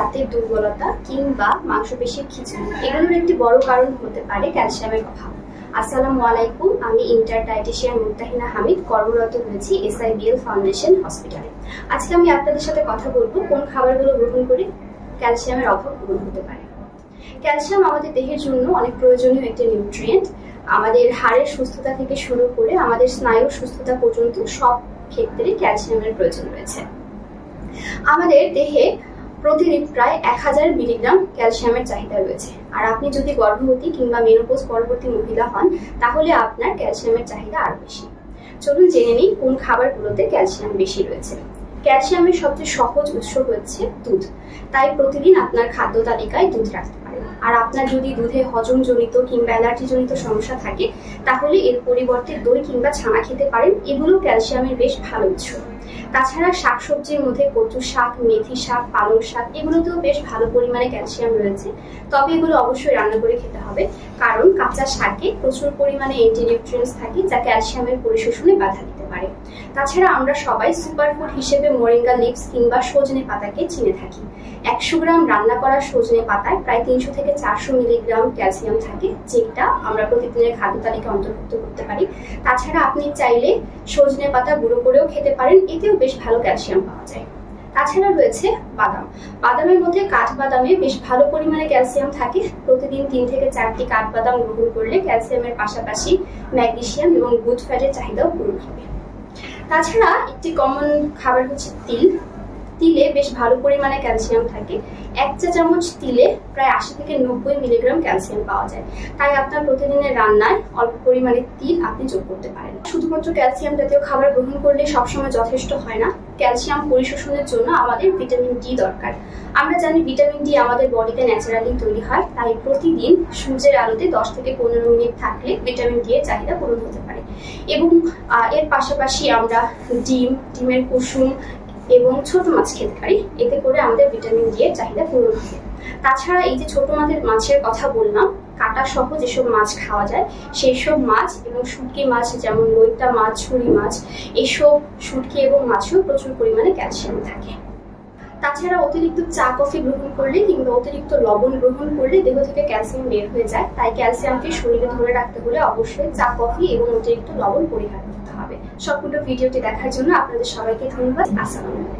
দাঁতের দুর্বলতা কিংবা মাংসপেশির খিঁচুনি এগুলোর একটি বড় কারণ হতে পারে ক্যালসিয়ামের অভাব। আসসালামু আলাইকুম, আমি ইন্টার ডায়েটিশিয়ান মুত্তাহিনা হামিদ, কর্মরত রয়েছি SIBL ফাউন্ডেশন হসপিটালে। আজকে আমি আপনাদের সাথে কথা বলবো কোন খাবারগুলো গ্রহণ করে ক্যালসিয়ামের অভাব পূরণ হতে পারে। ক্যালসিয়াম আমাদের দেহের জন্য অনেক প্রয়োজনীয় একটি নিউট্রিয়েন্ট। আমাদের হাড়ের সুস্থতা থেকে শুরু করে আমাদের স্নায়ুর সুস্থতা পর্যন্ত সব ক্ষেত্রে ক্যালসিয়ামের প্রয়োজন রয়েছে। আমাদের দেহে প্রতিদিন প্রায় 1000 মিলিগ্রাম ক্যালসিয়ামের চাহিদা রয়েছে। আর আপনি যদি গর্ভবতী কিংবা মেনোপজ পরবর্তী মহিলা হন তাহলে আপনার ক্যালসিয়ামের চাহিদা আরো বেশি। চলুন জেনে নিই কোন খাবারগুলোতে ক্যালসিয়াম বেশি রয়েছে। ক্যালসিয়ামের সবচেয়ে সহজ উৎস হচ্ছে দুধ, তাই প্রতিদিন আপনার খাদ্য তালিকায় দুধ রাখতে পারেন। আর আপনার যদি দুধে হজমজনিত কিংবা অ্যালার্জিজনিত সমস্যা থাকে তাহলে এর পরিবর্তে দই কিংবা ছানা খেতে পারেন, এগুলো ক্যালসিয়ামের বেশ ভালো উৎস। তাছাড়া শাকসবজির মধ্যে কচু শাক, মেথি শাক, পালং শাক এগুলোতেও বেশ ভালো পরিমাণে ক্যালসিয়াম রয়েছে, তবে এগুলো অবশ্যই রান্না করে খেতে হবে, কারণ কাঁচা শাকে প্রচুর পরিমাণে অ্যান্টিনিউট্রিয়েন্টস থাকে যা ক্যালসিয়ামের পরিশোষণে বাধা দিতে পারে। তাছাড়া আমরা সবাই সুপারফুড হিসেবে মোরিঙ্গা লিভস কিংবা সজনে পাতাকে চিনে থাকি। 100 গ্রাম রান্না করা সজনে পাতায় প্রায় 300 থেকে 400 মিলিগ্রাম ক্যালসিয়াম থাকে, যেটা আমরা প্রতিদিনের খাদ্য তালিকায় অন্তর্ভুক্ত করতে পারি। তাছাড়া আপনি চাইলে সজনে পাতা গুঁড়ো করেও খেতে পারেন, এতেও বেশ ভালো ক্যালসিয়াম পাওয়া যায়। তাছাড়া রয়েছে বাদাম। বাদামের মধ্যে কাঠবাদামে বেশ ভালো পরিমাণে ক্যালসিয়াম থাকে। প্রতিদিন 3 থেকে 4টি কাঠবাদাম গ্রহণ করলে ক্যালসিয়ামের পাশাপাশি ম্যাগনেসিয়াম এবং গুড ফ্যাটের চাহিদাও পূরণ হবে। তাছাড়া একটি কমন খাবার হচ্ছে তিল। তিলে বেশ ভালো পরিমাণে ক্যালসিয়াম থাকে। 1 চা চামচ তিলে প্রায় 80 থেকে 90 মিলিগ্রাম ক্যালসিয়াম পাওয়া যায়, তাই আপনার প্রতিদিনের রান্নায় অল্প পরিমাণে তিল আপনি যোগ করতে পারেন। শুধুমাত্র ক্যালসিয়াম জাতীয় খাবার গ্রহণ করলে সবসময় যথেষ্ট হয় না। ক্যালসিয়াম পরিশোষণের জন্য আমাদের ভিটামিন ডি দরকার। আমরা জানি ভিটামিন ডি আমাদের বডিতে ন্যাচারালি তৈরি হয়, তাই প্রতিদিন সূর্যের আলোতে 10 থেকে 15 মিনিট থাকলে ভিটামিন ডি এর চাহিদা পূরণ হতে পারে। এবং এর পাশাপাশি আমরা ডিমের কুসুম এবং ছোট মাছ খেতে পারি, এতে করে আমাদের ভিটামিন ডি এর চাহিদা পূরণ হবে। তাছাড়া এই যে ছোট মাছের কথা বললাম, কাঁটা সহ যেসব মাছ খাওয়া যায় সেই সব মাছ এবং শুটকি মাছ, যেমন লইট্টা মাছ, ছুরি মাছ, এসব শুটকি এবং মাছেও প্রচুর পরিমাণে ক্যালসিয়াম থাকে। তাছাড়া অতিরিক্ত চা কফি গ্রহণ করলে কিংবা অতিরিক্ত লবণ গ্রহণ করলে দেহ থেকে ক্যালসিয়াম বের হয়ে যায়, তাই ক্যালসিয়ামকে শরীরে ধরে রাখতে হলে অবশ্যই চা কফি এবং অতিরিক্ত লবণ পরিহার করতে হবে। সম্পূর্ণ ভিডিওটি দেখার জন্য আপনাদের সবাইকে ধন্যবাদ। আসসালামু আলাইকুম।